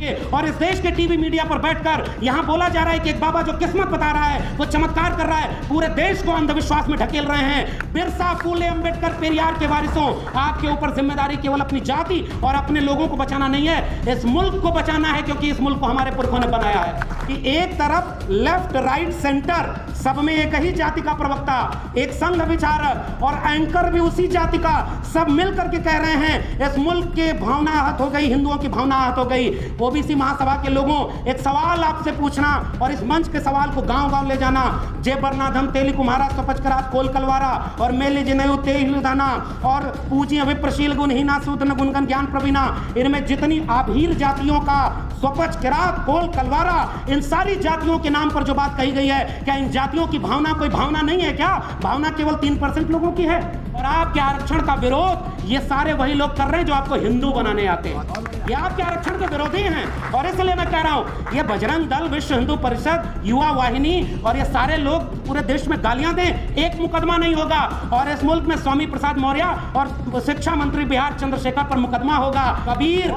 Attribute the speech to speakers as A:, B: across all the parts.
A: और इस देश के टीवी मीडिया पर बैठकर यहां बोला जा रहा है कि एक बाबा जो किस्मत बता रहा है, वो चमत्कार कर रहा है, पूरे देश को अंधविश्वास में ढकेल रहे हैं। बिरसा, फूले, अंबेडकर, पेरियार के वारिसों, आपके ऊपर जिम्मेदारी केवल अपनी जाति और अपने लोगों को बचाना नहीं है, इस मुल्क को बचाना है, क्योंकि इस मुल्क को हमारे पुरखों ने बनाया है कि एक तरफ लेफ्ट, राइट, सेंटर, सब में एक ही जाति का प्रवक्ता, एक संघ विचारक और एंकर भी उसी जाति का, सब मिलकर के कह रहे हैं इस मुल्क के भावना आहत हो गई, हिंदुओं की भावना आहत हो गई। ओबीसी महासभा के लोगों, एक सवाल आपसे पूछना और इस मंच के सवाल को गांव-गांव ले जाना। जे बरनाधम तेली कुम्हारा स्वपचकरात कोल कलवारा और मेले जिनयु तेहिलदाना और पूजिय विप्रशील गुणहीना सूदन गुणगन ज्ञान प्रवीणा, इनमें जितनी आभीर जातियों का स्वपच किरात कोल कलवारा, इन सारी जातियों के नाम पर जो बात कही गई है, क्या इन जातियों की भावना कोई भावना नहीं है? क्या भावना केवल 3% लोगों की है? और आपके आरक्षण का विरोध ये सारे वही लोग कर रहे हैं जो आपको हिंदू बनाने आते हैं। ये आपके आरक्षण के विरोधी हैं और इसलिए मैं कह रहा हूं, ये बजरंग दल, विश्व हिंदू परिषद, युवा वाहिनी और ये सारे लोग पूरे देश में गालियां दें, एक मुकदमा नहीं होगा। और इस मुल्क में स्वामी प्रसाद मौर्य और शिक्षा मंत्री बिहार चंद्रशेखर पर मुकदमा होगा। कबीर,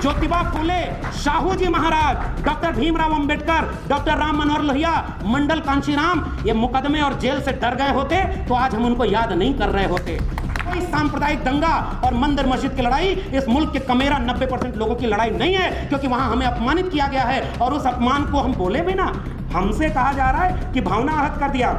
A: ज्योतिबा फूले, शाहू जी महाराज, डॉक्टर भीमराव अंबेडकर, डॉक्टर राम मनोहर लोहिया, मंडल कांशीराम, ये मुकदमे और जेल से डर गए होते तो आज हम उनको याद नहीं कर रहे होते। कोई सांप्रदायिक दंगा और मंदिर मस्जिद की लड़ाई इस मुल्क के कमेरा 90% लोगों की लड़ाई नहीं है, क्योंकि वहां हमें अपमानित किया गया है और उस अपमान को हम बोले भी ना। हमसे कहा जा रहा है कि भावना आहत कर दिया।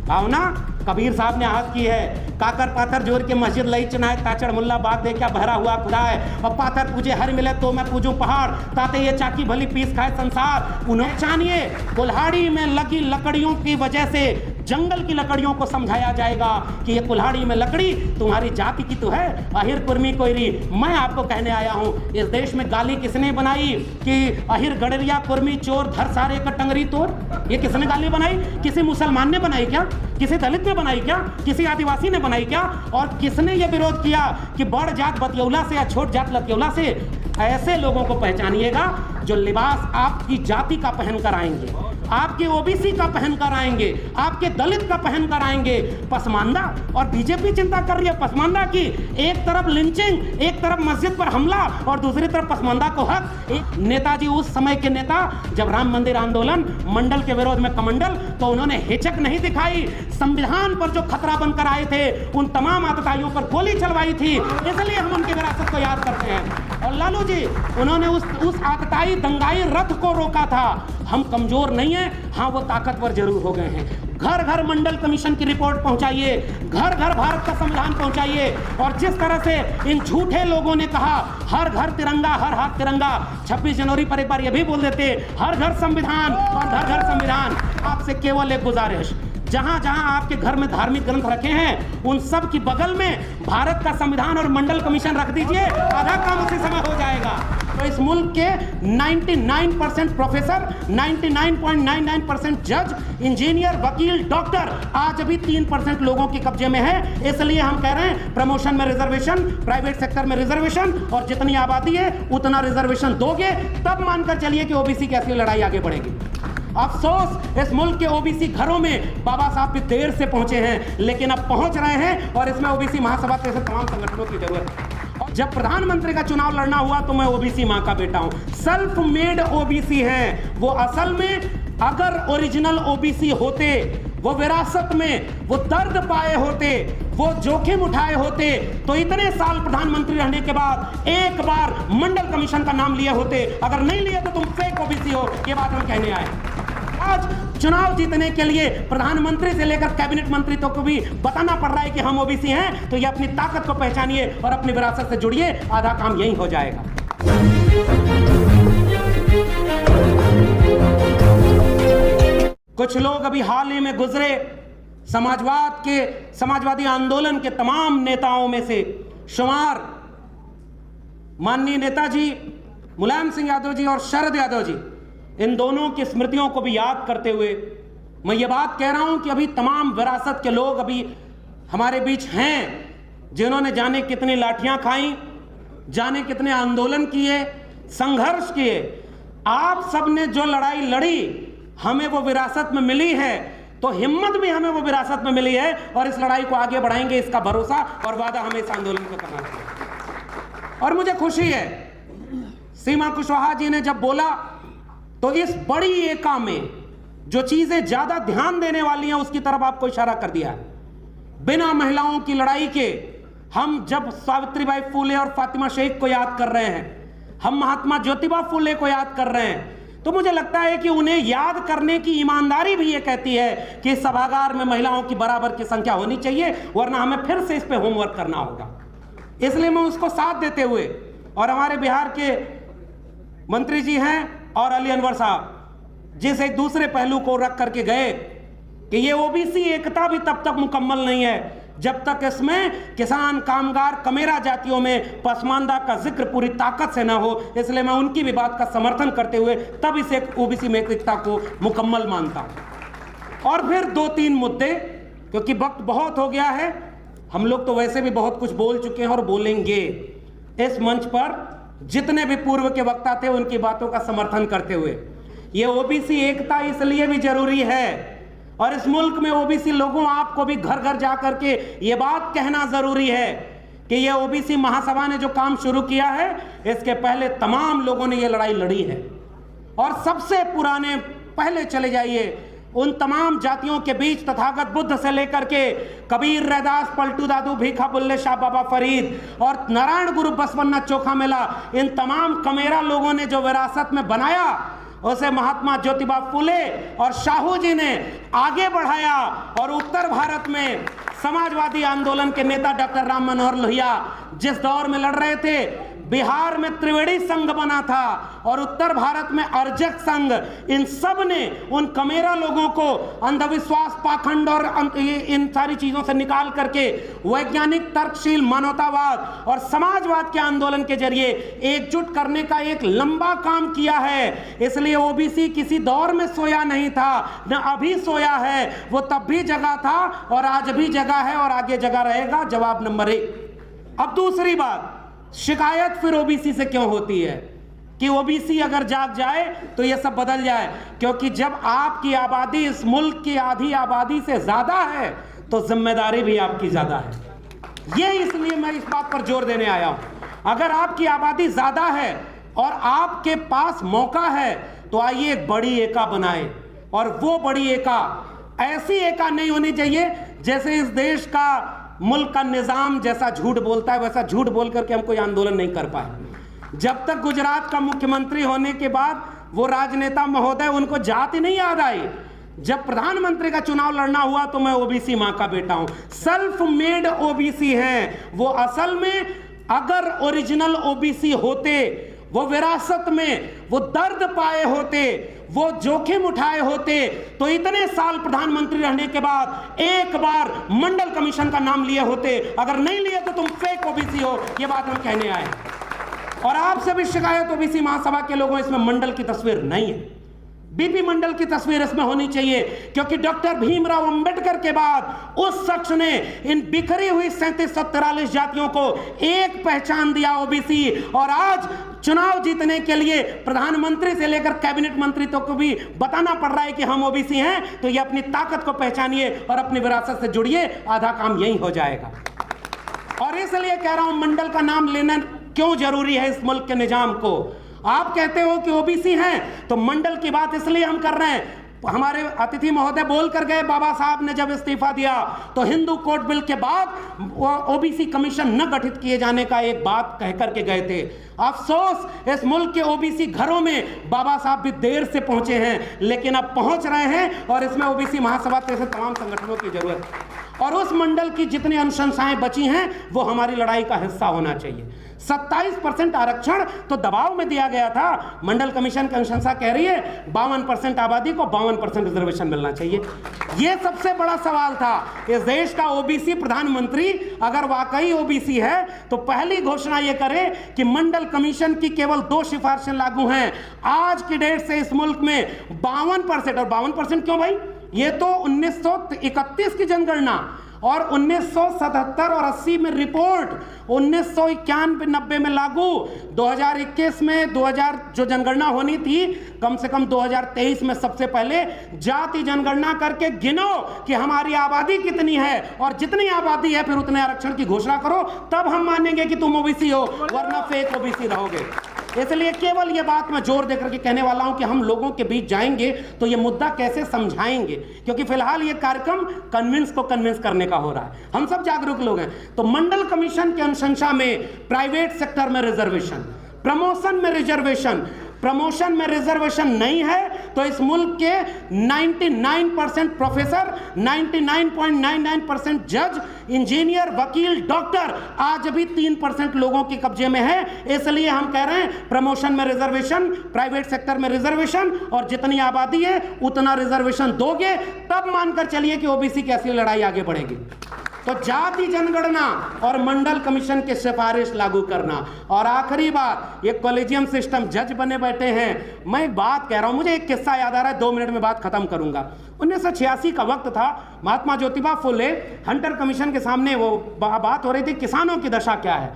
A: भावना कबीर साहब ने आहत की है। काकर पाथर जोर के मस्जिद लई चुनाए ताचड़ मुल्ला बात दे क्या बहरा हुआ खुदा है, और पाथर पूजे हर मिले तो मैं पूजूं पहाड़, ताते ये चाकी भली पीस खाए संसार। उन्हें जानिए, कुल्हाड़ी में लगी लकड़ियों की वजह से जंगल की लकड़ियों को समझाया जाएगा कि ये कुल्हाड़ी में लकड़ी तुम्हारी जाति की तो है, अहिर कुर्मी कोयरी। मैं आपको कहने आया हूं, इस देश में गाली किसने बनाई कि अहिर गडरिया कुर्मी चोर धर सारे का टंगरी तोड़? ये किसने गाली बनाई? किसी मुसलमान ने बनाई क्या? किसी दलित ने बनाई क्या? किसी आदिवासी ने बनाई क्या? और किसने ये विरोध किया कि बड़ जात बतियौला से या छोट जात लतियौला से? ऐसे लोगों को पहचानिएगा जो लिबास आपकी जाति का पहन कर आएंगे, आपके ओबीसी का पहन कर आएंगे, आपके दलित का पहन कर आएंगे। पसमानदा, और बीजेपी चिंता कर रही है पसमानदा की। एक तरफ लिंचिंग, एक तरफ मस्जिद पर हमला और दूसरी तरफ पसमानदा को हक। नेताजी उस समय के नेता, जब राम मंदिर आंदोलन, मंडल के विरोध में कमंडल, तो उन्होंने हिचक नहीं दिखाई। संविधान पर जो खतरा बनकर आए थे उन तमाम आतताइयों पर गोली चलवाई थी, इसलिए हम उनकी विरासत को याद करते हैं। और लालू जी, उन्होंने उस आतताई दंगाई रथ को रोका था। हम कमजोर नहीं हैं, हाँ वो ताकतवर जरूर हो गए हैं। घर घर मंडल कमीशन की रिपोर्ट पहुंचाइए, घर घर भारत का संविधान पहुंचाइए। और जिस तरह से इन झूठे लोगों ने कहा हर घर तिरंगा, हर हाथ तिरंगा, 26 जनवरी पर एक बार यह भी बोल देते हर घर संविधान और घर घर संविधान। आपसे केवल एक गुजारिश, जहां जहां आपके घर में धार्मिक ग्रंथ रखे हैं उन सब की बगल में भारत का संविधान और मंडल कमीशन रख दीजिए, आधा काम उसी समय हो जाएगा। तो इस मुल्क के 99% प्रोफेसर, 99.99% जज, इंजीनियर, वकील, डॉक्टर आज अभी 3% लोगों के कब्जे में है। इसलिए हम कह रहे हैं प्रमोशन में रिजर्वेशन, प्राइवेट सेक्टर में रिजर्वेशन, और जितनी आबादी है उतना रिजर्वेशन दोगे तब मानकर चलिए कि ओबीसी की असली लड़ाई आगे बढ़ेगी। अफसोस, इस मुल्क के ओबीसी घरों में बाबा साहब भी देर से पहुंचे हैं, लेकिन अब पहुंच रहे हैं और इसमें ओबीसी महासभा जैसे तमाम संगठनों की जरूरत है। जब प्रधानमंत्री का चुनाव लड़ना हुआ तो मैं ओबीसी मां का बेटा हूं, सेल्फ मेड ओबीसी है वो। असल में अगर ओरिजिनल ओबीसी होते, वो विरासत में वो दर्द पाए होते, वो जोखिम उठाए होते, तो इतने साल प्रधानमंत्री रहने के बाद एक बार मंडल कमीशन का नाम लिए होते। अगर नहीं लिए तो तुम फेक ओबीसी हो, ये बात हम कहने आए। आज चुनाव जीतने के लिए प्रधानमंत्री से लेकर कैबिनेट मंत्री तक को भी बताना पड़ रहा है कि हम ओबीसी हैं, तो ये अपनी ताकत को पहचानिए और अपनी विरासत से जुड़िए, आधा काम यही हो जाएगा। कुछ लोग अभी हाल ही में गुजरे समाजवादी आंदोलन के तमाम नेताओं में से शुमार माननीय नेताजी मुलायम सिंह यादव जी और शरद यादव जी, इन दोनों की स्मृतियों को भी याद करते हुए मैं ये बात कह रहा हूं कि अभी तमाम विरासत के लोग अभी हमारे बीच हैं, जिन्होंने जाने कितनी लाठियां खाई, जाने कितने आंदोलन किए, संघर्ष किए। आप सब ने जो लड़ाई लड़ी हमें वो विरासत में मिली है, तो हिम्मत भी हमें वो विरासत में मिली है और इस लड़ाई को आगे बढ़ाएंगे, इसका भरोसा और वादा हमें इस आंदोलन को करना चाहिए। और मुझे खुशी है सीमा कुशवाहा जी ने जब बोला तो इस बड़ी एका में जो चीजें ज्यादा ध्यान देने वाली हैं उसकी तरफ आपको इशारा कर दिया है। बिना महिलाओं की लड़ाई के हम जब सावित्रीबाई फूले और फातिमा शेख को याद कर रहे हैं, हम महात्मा ज्योतिबा फूले को याद कर रहे हैं, तो मुझे लगता है कि उन्हें याद करने की ईमानदारी भी ये कहती है कि सभागार में महिलाओं की बराबर की संख्या होनी चाहिए, वरना हमें फिर से इस पे होमवर्क करना होगा। इसलिए मैं उसको साथ देते हुए, और हमारे बिहार के मंत्री जी हैं और अली अनवर साहब जिस एक दूसरे पहलू को रख करके गए कि ये ओबीसी एकता भी तब तक मुकम्मल नहीं है जब तक इसमें किसान, कामगार, कमेरा जातियों में पसमानदा का जिक्र पूरी ताकत से ना हो। इसलिए मैं उनकी भी बात का समर्थन करते हुए तब इस एक ओबीसी में एकता को मुकम्मल मानता हूं। और फिर 2-3 मुद्दे, क्योंकि वक्त बहुत हो गया है, हम लोग तो वैसे भी बहुत कुछ बोल चुके हैं और बोलेंगे। इस मंच पर जितने भी पूर्व के वक्ता थे उनकी बातों का समर्थन करते हुए, ये ओबीसी एकता इसलिए भी जरूरी है और इस मुल्क में ओबीसी लोगों, आपको भी घर घर जाकर के ये बात कहना जरूरी है कि ये ओबीसी महासभा ने जो काम शुरू किया है, इसके पहले तमाम लोगों ने ये लड़ाई लड़ी है। और सबसे पुराने, पहले चले जाइए उन तमाम जातियों के बीच, तथागत बुद्ध से लेकर के कबीर, रैदास, पलटू दादू, भीखा बुल्ले शाह बाबा फरीद और नारायण गुरु बसवन्ना चोखा मेला, इन तमाम कमेरा लोगों ने जो विरासत में बनाया उसे महात्मा ज्योतिबा फूले और शाहू जी ने आगे बढ़ाया। और उत्तर भारत में समाजवादी आंदोलन के नेता डॉक्टर राम मनोहर लोहिया जिस दौर में लड़ रहे थे, बिहार में त्रिवेणी संघ बना था और उत्तर भारत में अर्जक संघ, इन सब ने उन कमेरा लोगों को अंधविश्वास, पाखंड और इन सारी चीजों से निकाल करके वैज्ञानिक, तर्कशील, मानवतावाद और समाजवाद के आंदोलन के जरिए एकजुट करने का एक लंबा काम किया है। इसलिए ओबीसी किसी दौर में सोया नहीं था, न अभी सोया है, वो तब भी जगा था और आज भी जगा है और आगे जगा रहेगा। जवाब नंबर 1। अब दूसरी बात, शिकायत फिर ओबीसी से क्यों होती है कि ओबीसी अगर जाग जाए तो ये सब बदल जाए? क्योंकि जब आपकी आबादी इस मुल्क की आधी आबादी से ज्यादा है तो जिम्मेदारी भी आपकी ज्यादा है। ये इसलिए मैं इस बात पर जोर देने आया हूं। अगर आपकी आबादी ज्यादा है और आपके पास मौका है तो आइए एक बड़ी एका बनाए। और वो बड़ी एका ऐसी एका नहीं होनी चाहिए जैसे इस देश का, मुल्क का निजाम जैसा झूठ बोलता है वैसा झूठ बोल करके हम कोई आंदोलन नहीं कर पाए। जब तक गुजरात का मुख्यमंत्री होने के बाद वो राजनेता महोदय, उनको जात ही नहीं याद आई। जब प्रधानमंत्री का चुनाव लड़ना हुआ तो मैं ओबीसी मां का बेटा हूं, सेल्फ मेड ओबीसी हैं वो। असल में अगर ओरिजिनल ओबीसी होते, वो विरासत में वो दर्द पाए होते, वो जोखिम उठाए होते, तो इतने साल प्रधानमंत्री रहने के बाद एक बार मंडल कमीशन का नाम लिए होते। अगर नहीं लिए तो तुम फेक ओबीसी हो, ये बात हम कहने आए। और आपसे भी शिकायत ओबीसी महासभा के लोगों, इसमें मंडल की तस्वीर नहीं है, बीपी मंडल की तस्वीर इसमें होनी चाहिए। क्योंकि डॉक्टर भीमराव अंबेडकर के बाद उस शख्स ने इन बिखरी हुई 3743 जातियों को एक पहचान दिया, ओबीसी। और आज चुनाव जीतने के लिए प्रधानमंत्री से लेकर कैबिनेट मंत्री तक को भी बताना पड़ रहा है कि हम ओबीसी हैं, तो ये अपनी ताकत को पहचानिए और अपनी विरासत से जुड़िए, आधा काम यही हो जाएगा। और इसलिए कह रहा हूं, मंडल का नाम लेना क्यों जरूरी है इस मुल्क के निजाम को। आप कहते हो कि ओबीसी हैं तो मंडल की बात इसलिए हम कर रहे हैं। हमारे अतिथि महोदय बोल कर गए, बाबा साहब ने जब इस्तीफा दिया तो हिंदू कोड बिल के बाद ओबीसी कमीशन न गठित किए जाने का एक बात कह करके गए थे। अफसोस, इस मुल्क के ओबीसी घरों में बाबा साहब भी देर से पहुंचे हैं, लेकिन अब पहुंच रहे हैं और इसमें ओबीसी महासभा जैसे तमाम संगठनों की जरूरत है। और उस मंडल की जितनी अनुशंसाएं बची हैं वो हमारी लड़ाई का हिस्सा होना चाहिए। 27% आरक्षण तो दबाव में दिया गया था। मंडल कमीशन की अनुशंसा कह रही है 52% आबादी को 52% रिजर्वेशन मिलना चाहिए। यह सबसे बड़ा सवाल था। इस देश का ओबीसी प्रधानमंत्री अगर वाकई ओबीसी है तो पहली घोषणा यह करे कि मंडल कमीशन की केवल 2 सिफारिशें लागू हैं। आज की डेट से इस मुल्क में 52%, और 52% क्यों भाई, ये तो 1931 की जनगणना और 1977 और 80 में रिपोर्ट, 1991-90 में लागू, 2021 में 2000 जो जनगणना होनी थी, कम से कम 2023 में सबसे पहले जाति जनगणना करके गिनो कि हमारी आबादी कितनी है, और जितनी आबादी है फिर उतने आरक्षण की घोषणा करो, तब हम मानेंगे कि तुम ओबीसी हो, वरना फेक ओबीसी रहोगे। इसलिए केवल ये बात मैं जोर देकर के कहने वाला हूं कि हम लोगों के बीच जाएंगे तो ये मुद्दा कैसे समझाएंगे, क्योंकि फिलहाल ये कार्यक्रम कन्विंस करने का हो रहा है। हम सब जागरूक लोग हैं। तो मंडल कमीशन की अनुशंसा में प्राइवेट सेक्टर में रिजर्वेशन, प्रमोशन में रिजर्वेशन नहीं है तो इस मुल्क के 99% प्रोफेसर, 99.99% जज, इंजीनियर, वकील, डॉक्टर आज भी 3% लोगों के कब्जे में है। इसलिए हम कह रहे हैं प्रमोशन में रिजर्वेशन, प्राइवेट सेक्टर में रिजर्वेशन, और जितनी आबादी है उतना रिजर्वेशन दोगे तब मानकर चलिए कि ओबीसी की असली लड़ाई आगे बढ़ेगी। तो जाति जनगणना और मंडल कमीशन की सिफारिश लागू करना। और आखिरी बात, ये कॉलेजियम सिस्टम, जज बने बैठे हैं। मैं एक बात कह रहा हूं, मुझे एक किस्सा याद आ रहा है, 2 मिनट में बात खत्म करूंगा। 1986 का वक्त था, महात्मा ज्योतिबा फुले हंटर कमीशन के सामने वो बात हो रही थी किसानों की दशा क्या है।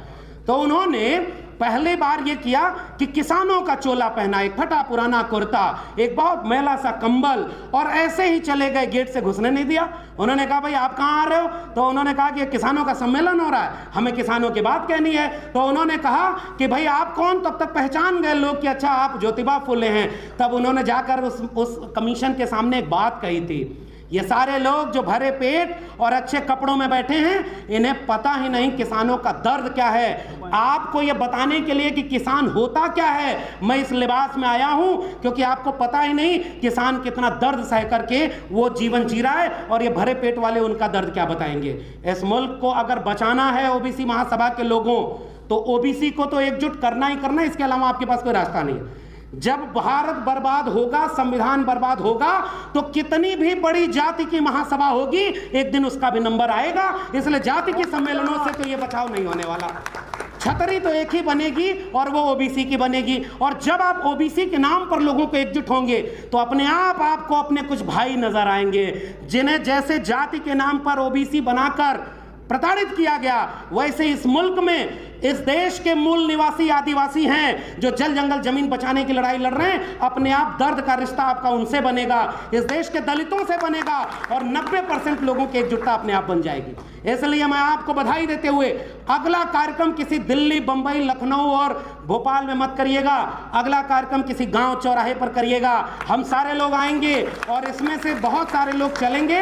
A: तो उन्होंने पहली बार ये किया कि किसानों का चोला पहना, एक फटा पुराना कुर्ता, एक बहुत मैला सा कंबल, और ऐसे ही चले गए, गेट से घुसने नहीं दिया। उन्होंने कहा भाई आप कहाँ आ रहे हो? तो उन्होंने कहा कि किसानों का सम्मेलन हो रहा है, हमें किसानों की बात कहनी है। तो उन्होंने कहा कि भाई आप कौन? तब तक पहचान गए लोग कि अच्छा आप ज्योतिबा फुले हैं। तब उन्होंने जाकर उस कमीशन के सामने एक बात कही थी, ये सारे लोग जो भरे पेट और अच्छे कपड़ों में बैठे हैं, इन्हें पता ही नहीं किसानों का दर्द क्या है। आपको ये बताने के लिए कि किसान होता क्या है मैं इस लिबास में आया हूं, क्योंकि आपको पता ही नहीं किसान कितना दर्द सह करके वो जीवन जी रहा है, और ये भरे पेट वाले उनका दर्द क्या बताएंगे। इस मुल्क को अगर बचाना है ओबीसी महासभा के लोगों, तो ओबीसी को तो एकजुट करना ही करना, इसके अलावा आपके पास कोई रास्ता नहीं है। जब भारत बर्बाद होगा, संविधान बर्बाद होगा, तो कितनी भी बड़ी जाति की महासभा होगी, एक दिन उसका भी नंबर आएगा। इसलिए जाति के सम्मेलनों से तो ये बचाव नहीं होने वाला। छतरी तो एक ही बनेगी और वो ओबीसी की बनेगी। और जब आप ओबीसी के नाम पर लोगों को एकजुट होंगे तो अपने आप आपको अपने कुछ भाई नजर आएंगे, जिन्हें जैसे जाति के नाम पर ओबीसी बनाकर प्रताड़ित किया गया, वैसे इस मुल्क में इस देश के मूल निवासी आदिवासी हैं जो जल जंगल जमीन बचाने की लड़ाई लड़ रहे हैं। अपने आप दर्द का रिश्ता आपका उनसे बनेगा, इस देश के दलितों से बनेगा, और 90% लोगों की एकजुटता अपने आप बन जाएगी। इसलिए मैं आपको बधाई देते हुए, अगला कार्यक्रम किसी दिल्ली, बंबई, लखनऊ और भोपाल में मत करिएगा, अगला कार्यक्रम किसी गांव चौराहे पर करिएगा। हम सारे लोग आएंगे और इसमें से बहुत सारे लोग चलेंगे।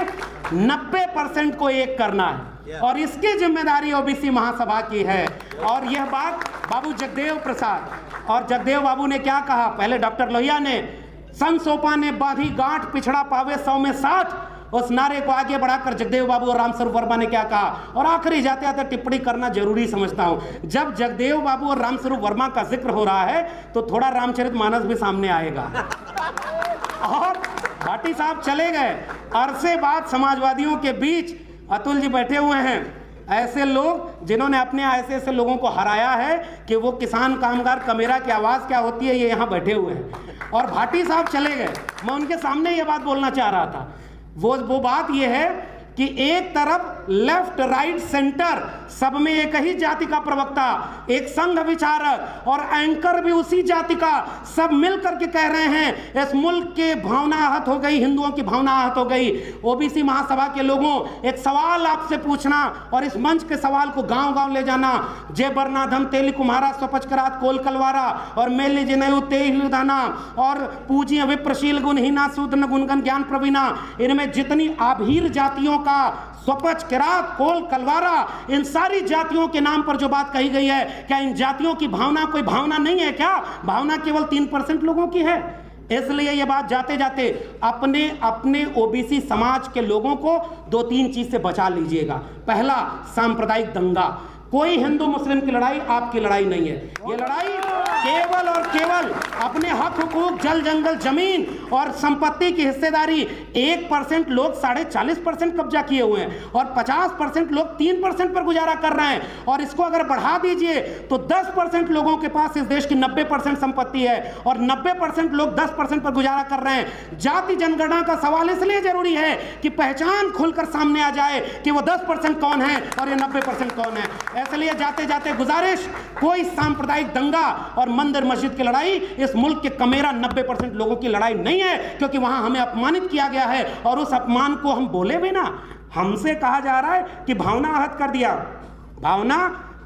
A: 90% को एक करना है और इसकी जिम्मेदारी ओबीसी महासभा की है। और यह बात बाबू जगदेव प्रसाद, और जगदेव बाबू ने क्या कहा, पहले डॉक्टर लोहिया ने, सन सोपा ने बांधी गांठ, पिछड़ा पावे 100 में 60, उस नारे को आगे बढ़ाकर जगदेव बाबू और रामस्वरूप वर्मा ने क्या कहा। और आखिरी जाते आते टिप्पणी करना जरूरी समझता हूं, जब जगदेव बाबू और रामस्वरूप वर्मा का जिक्र हो रहा है तो थोड़ा रामचरितमानस भी सामने आएगा। और भाटी साहब चले गए, अरसे बाद समाजवादियों के बीच अतुल जी बैठे हुए हैं, ऐसे लोग जिन्होंने अपने ऐसे लोगों को हराया है कि वो किसान कामगार कमेरा की आवाज़ क्या होती है, ये यहाँ बैठे हुए हैं। और भाटी साहब चले गए, मैं उनके सामने ये बात बोलना चाह रहा था। वो बात ये है कि एक तरफ लेफ्ट, राइट, सेंटर, सब में एक ही जाति का प्रवक्ता, एक संघ विचारक और एंकर भी उसी जाति का, सब मिलकर के कह रहे हैं इस मुल्क के भावना आहत हो गई, हिंदुओं की भावना आहत हो गई। ओबीसी महासभा के लोगों, एक सवाल आपसे पूछना और इस मंच के सवाल को गांव-गांव ले जाना। जय बरनाधम तेली कुम्हारा स्वपचकरात कोल कलवारा और मेले जिनयु तेहिलुदाना और पूजिय विप्रशील गुणहीना सूदन गुणगन ज्ञान प्रवीणा, इनमें जितनी आभीर जातियों का स्वपच, किरात, कोल, कलवारा, इन सारी जातियों के नाम पर जो बात कही गई है, क्या इन जातियों की भावना कोई भावना नहीं है क्या? भावना केवल 3% लोगों की है। इसलिए ये बात जाते जाते अपने ओबीसी समाज के लोगों को 2-3 चीज से बचा लीजिएगा। पहला, सांप्रदायिक दंगा। कोई हिंदू मुस्लिम की लड़ाई आपकी लड़ाई नहीं है। ये लड़ाई केवल और केवल अपने हक हुकूक, जल जंगल जमीन और संपत्ति की हिस्सेदारी। 1% लोग 40.5% कब्जा किए हुए हैं और 50% लोग 3% पर गुजारा कर रहे हैं। और इसको अगर बढ़ा दीजिए तो 10% लोगों के पास इस देश की 90% संपत्ति है और 90% लोग 10% पर गुजारा कर रहे हैं। जाति जनगणना का सवाल इसलिए जरूरी है कि पहचान खुलकर सामने आ जाए कि वो 10% कौन है और ये 90% कौन है। इसलिए जाते जाते गुजारिश, कोई सांप्रदायिक दंगा और मंदिर मस्जिद की लड़ाई इस मुल्क के कमेरा 90% लोगों की लड़ाई नहीं है, क्योंकि वहां हमें अपमानित किया गया है और उस अपमान को हम बोले भी ना। हमसे कहा जा रहा है कि भावना आहत कर दिया। भावना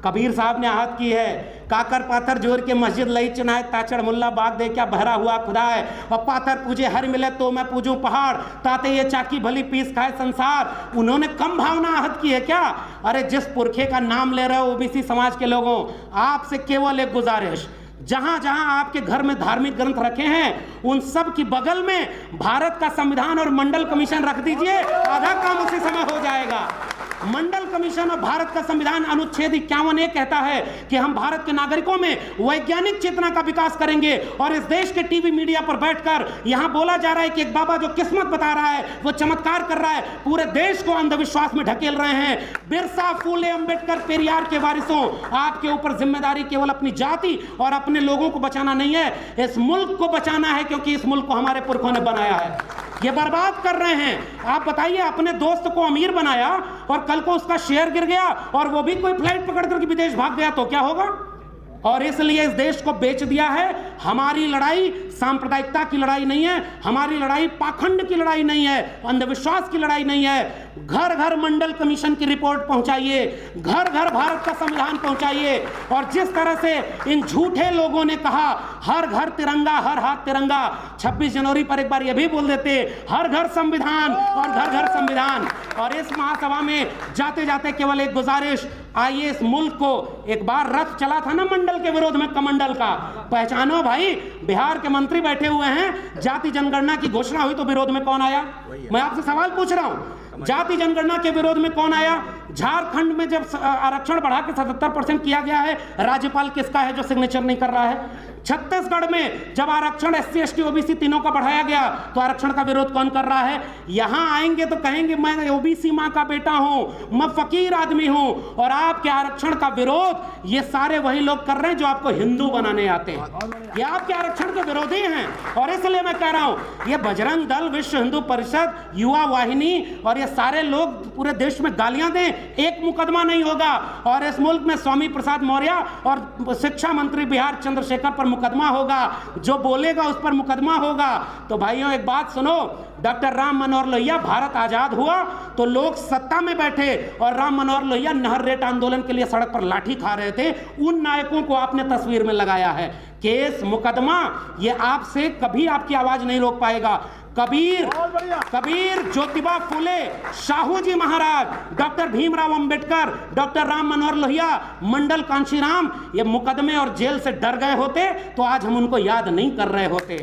A: कबीर साहब ने आहत की है, काकर पाथर जोर के मस्जिद लई चुनाए, ताचड़ मुल्ला बाग दे क्या बहरा हुआ खुदा है, और पाथर पूजे हर मिले तो मैं पूजूं पहाड़, ताते ये चाकी भली पीस खाए संसार। उन्होंने कम भावना आहत की है क्या? अरे जिस पुरखे का नाम ले रहे हो ओबीसी समाज के लोगों, आपसे केवल एक गुजारिश, जहां जहां आपके घर में धार्मिक ग्रंथ रखे हैं उन सब की बगल में भारत का संविधान और मंडल कमीशन रख दीजिए, आधा काम उसी समय हो जाएगा। मंडल कमीशन और भारत का संविधान अनुच्छेद 51 कहता है कि हम भारत के नागरिकों में वैज्ञानिक चेतना का विकास करेंगे, और इस देश के टीवी मीडिया पर बैठकर यहां बोला जा रहा है कि एक बाबा जो किस्मत बता रहा है, वो चमत्कार कर रहा है, पूरे देश को अंधविश्वास में ढकेल रहे हैं। बिरसा, फूले, अंबेडकर, पेरियार के वारिसों, आपके ऊपर जिम्मेदारी केवल अपनी जाति और अपने लोगों को बचाना नहीं है, इस मुल्क को बचाना है, क्योंकि इस मुल्क को हमारे पुरखों ने बनाया है। ये बर्बाद कर रहे हैं। आप बताइए, अपने दोस्त को अमीर बनाया और कल को उसका शेयर गिर गया और वो भी कोई फ्लाइट पकड़ करके विदेश भाग गया तो क्या होगा? और इसलिए इस देश को बेच दिया है। हमारी लड़ाई सांप्रदायिकता की लड़ाई नहीं है, हमारी लड़ाई पाखंड की लड़ाई नहीं है, अंधविश्वास की लड़ाई नहीं है। घर घर मंडल कमीशन की रिपोर्ट पहुंचाइए, घर घर भारत का संविधान पहुंचाइए। और जिस तरह से इन झूठे लोगों ने कहा हर घर तिरंगा, हर हाथ तिरंगा, 26 जनवरी पर एक बार यह भी बोल देते हर घर संविधान और घर घर संविधान। और इस महासभा में जाते जाते केवल एक गुजारिश, आइए इस मुल्क को, एक बार रथ चला था ना मंडल के विरोध में, कमंडल का, पहचानो भाई। बिहार के मंत्री बैठे हुए हैं, जाति जनगणना की घोषणा हुई तो विरोध में कौन आया? मैं आपसे सवाल पूछ रहा हूं, जाति जनगणना के विरोध में कौन आया? झारखंड में जब आरक्षण बढ़ा के 77% किया गया है, राज्यपाल किसका है जो सिग्नेचर नहीं कर रहा है? छत्तीसगढ़ में जब आरक्षण SC ST OBC तीनों का बढ़ाया गया तो आरक्षण का विरोध कौन कर रहा है? यहां आएंगे तो कहेंगे मैं OBC मां का बेटा हूं, मैं फकीर आदमी हूं, और आपके आरक्षण का विरोध ये सारे वही लोग कर रहे हैं जो आपको हिंदू बनाने आते हैं। ये आपके आरक्षण के विरोधी हैं। और इसलिए मैं कह रहा हूं, ये बजरंग दल, विश्व हिंदू परिषद, युवा वाहिनी और ये सारे लोग पूरे देश में गालियां दें, एक मुकदमा नहीं होगा। और इस मुल्क में स्वामी प्रसाद मौर्य और शिक्षा मंत्री बिहार चंद्रशेखर पर मुकदमा होगा, जो बोलेगा उस पर मुकदमा होगा। तो भाइयों एक बात सुनो, डॉक्टर राम मनोहर लोहिया, भारत आजाद हुआ तो लोग सत्ता में बैठे और राम मनोहर लोहिया नहर रेट आंदोलन के लिए सड़क पर लाठी खा रहे थे। उन नायकों को आपने तस्वीर में लगाया है। केस, मुकदमा, ये आपसे कभी आपकी आवाज नहीं रोक पाएगा। कबीर, ज्योतिबा फुले, शाहू जी महाराज, डॉक्टर भीमराव अंबेडकर, डॉक्टर राम मनोहर लोहिया, मंडल कांशीराम, ये मुकदमे और जेल से डर गए होते तो आज हम उनको याद नहीं कर रहे होते।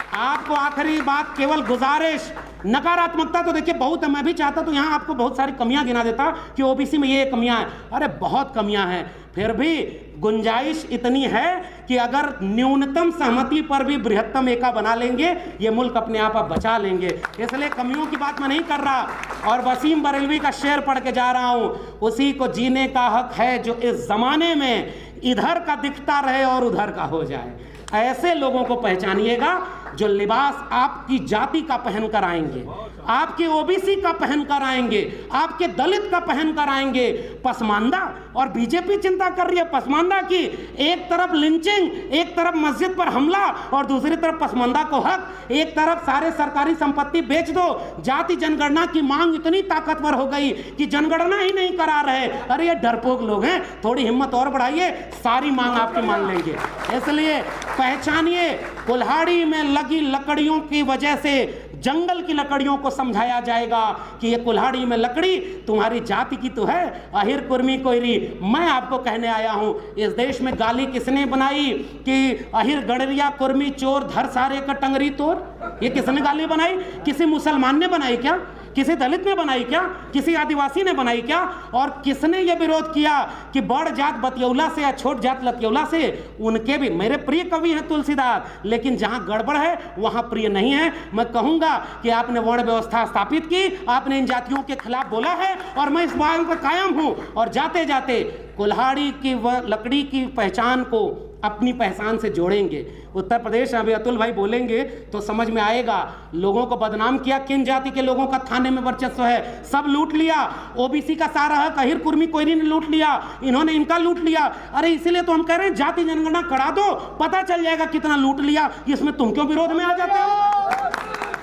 A: आपको आखिरी बात, केवल गुजारिश, नकारात्मकता तो देखिए बहुत है, मैं भी चाहता तो यहाँ आपको बहुत सारी कमियां गिना देता कि ओबीसी में ये कमियां हैं। अरे बहुत कमियां हैं, फिर भी गुंजाइश इतनी है कि अगर न्यूनतम सहमति पर भी बृहत्तम एका बना लेंगे, ये मुल्क अपने आप बचा लेंगे। इसलिए कमियों की बात मैं नहीं कर रहा। और वसीम बरेलवी का शेर पढ़ के जा रहा हूं, उसी को जीने का हक है जो इस जमाने में इधर का दिखता रहे और उधर का हो जाए। ऐसे लोगों को पहचानिएगा जो लिबास आपकी जाति का पहन कर आएंगे, आपके ओबीसी का पहन कर आएंगे, आपके दलित का पहन कर आएंगे। पसमानदा, और बीजेपी चिंता कर रही है पसमानदा की, एक तरफ लिंचिंग, एक तरफ मस्जिद पर हमला और दूसरी तरफ पसमानदा को हक। एक तरफ सारे सरकारी संपत्ति बेच दो, जाति जनगणना की मांग इतनी ताकतवर हो गई कि जनगणना ही नहीं करा रहे। अरे ये डरपोक लोग हैं, थोड़ी हिम्मत और बढ़ाइए, सारी मांग आपकी मान लेंगे। इसलिए पहचानिए, कुल्हाड़ी में लगी लकड़ियों की वजह से जंगल की लकड़ियों को समझाया जाएगा कि ये कुल्हाड़ी में लकड़ी तुम्हारी जाति की तो है, अहिर कुर्मी कोयरी। मैं आपको कहने आया हूं, इस देश में गाली किसने बनाई कि अहिर गड़रिया कुर्मी चोर धर सारे का टंगरी तोर? ये किसने गाली बनाई? किसी मुसलमान ने बनाई क्या? किसी दलित ने बनाई क्या? किसी आदिवासी ने बनाई क्या? और किसने ये विरोध किया कि बड़ जात बतियौला से या छोट जात लतियौला से? उनके भी मेरे प्रिय कवि हैं तुलसीदास, लेकिन जहां गड़बड़ है वहां प्रिय नहीं है। मैं कहूंगा कि आपने वर्ण व्यवस्था स्थापित की, आपने इन जातियों के खिलाफ बोला है और मैं इस बात पर कायम हूं। और जाते जाते कुल्हाड़ी की लकड़ी की पहचान को अपनी पहचान से जोड़ेंगे। उत्तर प्रदेश अभी अतुल भाई बोलेंगे तो समझ में आएगा। लोगों को बदनाम किया, किन जाति के लोगों का थाने में वर्चस्व है, सब लूट लिया। ओबीसी का सारा हक अहिर कुर्मी कोयरी ने लूट लिया, इन्होंने इनका लूट लिया। अरे इसीलिए तो हम कह रहे हैं जाति जनगणना करा दो, पता चल जाएगा कितना लूट लिया। इसमें तुम क्यों विरोध में आ जाते हो?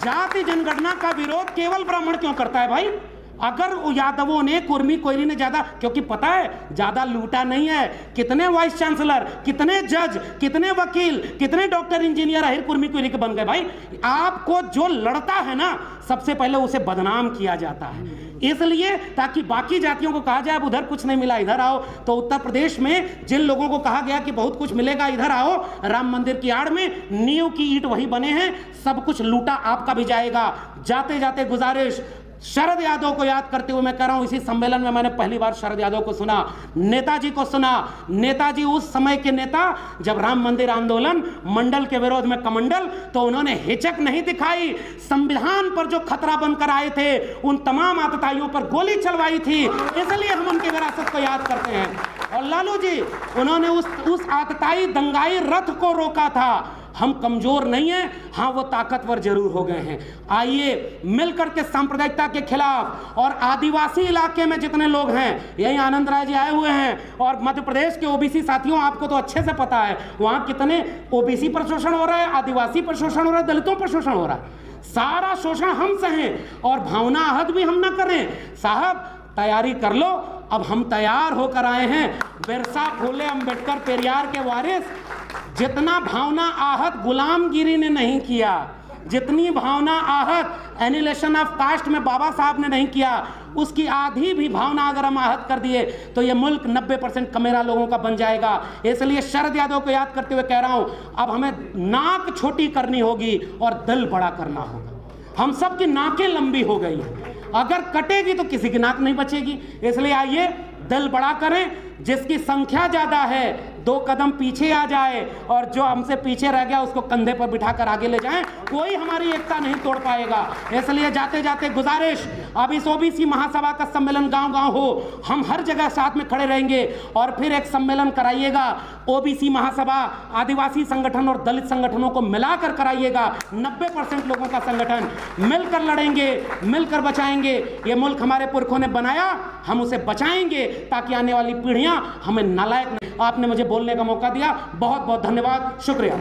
A: जाति जनगणना का विरोध केवल ब्राह्मण क्यों करता है भाई? अगर यादवों ने, कुर्मी कोयरी ने ज्यादा, क्योंकि पता है ज्यादा लूटा नहीं है। कितने वाइस चांसलर, कितने जज, कितने वकील, कितने डॉक्टर, इंजीनियर अहिर कुर्मी कोयरी के बन गए। भाई आपको जो लड़ता है ना, सबसे पहले उसे बदनाम किया जाता है, इसलिए ताकि बाकी जातियों को कहा जाए अब उधर कुछ नहीं मिला इधर आओ। तो उत्तर प्रदेश में जिन लोगों को कहा गया कि बहुत कुछ मिलेगा इधर आओ, राम मंदिर की आड़ में नींव की ईंट वही बने हैं, सब कुछ लूटा आपका भी जाएगा। जाते जाते गुजारिश, शरद यादव को याद करते हुए मैं कह रहा हूं, इसी सम्मेलन में मैंने पहली बार शरद यादव को सुना, नेताजी को सुना। नेताजी उस समय के नेता, जब राम मंदिर आंदोलन, मंडल के विरोध में कमंडल, तो उन्होंने हिचक नहीं दिखाई। संविधान पर जो खतरा बनकर आए थे, उन तमाम आतताइयों पर गोली चलवाई थी, इसलिए हम उनकी विरासत को याद करते हैं। और लालू जी, उन्होंने उस आतताई दंगाई रथ को रोका था। हम कमजोर नहीं हैं, हाँ वो ताकतवर जरूर हो गए हैं। आइए मिलकर के सांप्रदायिकता के खिलाफ, और आदिवासी इलाके में जितने लोग हैं, यही आनंद राय जी आए हुए हैं, और मध्य प्रदेश के ओबीसी साथियों, आपको तो अच्छे से पता है वहां कितने ओबीसी पर शोषण हो रहा है, आदिवासी पर शोषण हो रहा है, दलितों पर शोषण हो रहा है। सारा शोषण हम सहें और भावना आहत भी हम ना करें। साहब तैयारी कर लो, अब हम तैयार होकर आए हैं। बिरसा, फूले, अंबेडकर, पेरियार के वारिस, जितना भावना आहत गुलामगिरी ने नहीं किया, जितनी भावना आहत एनिलेशन ऑफ कास्ट में बाबा साहब ने नहीं किया, उसकी आधी भी भावना अगर हम आहत कर दिए तो ये मुल्क 90% कमेरा लोगों का बन जाएगा। इसलिए शरद यादव को याद करते हुए कह रहा हूं, अब हमें नाक छोटी करनी होगी और दिल बड़ा करना होगा। हम सब की नाकें लंबी हो गई हैं, अगर कटेगी तो किसी की नाक नहीं बचेगी। इसलिए आइए दिल बड़ा करें, जिसकी संख्या ज्यादा है 2 कदम पीछे आ जाए, और जो हमसे पीछे रह गया उसको कंधे पर बिठाकर आगे ले जाएं। कोई हमारी एकता नहीं तोड़ पाएगा। इसलिए जाते जाते गुजारिश, अब इस ओबीसी महासभा का सम्मेलन गांव-गांव हो, हम हर जगह साथ में खड़े रहेंगे, और फिर एक सम्मेलन कराइएगा। ओबीसी महासभा आदिवासी संगठन और दलित संगठनों को मिलाकर कराइएगा। 90% लोगों का संगठन, मिलकर लड़ेंगे, मिलकर बचाएंगे। ये मुल्क हमारे पुरखों ने बनाया, हम उसे बचाएंगे ताकि आने वाली पीढ़ियां हमें नालायक नहीं। आपने मुझे बोलने का मौका दिया, बहुत बहुत धन्यवाद, शुक्रिया।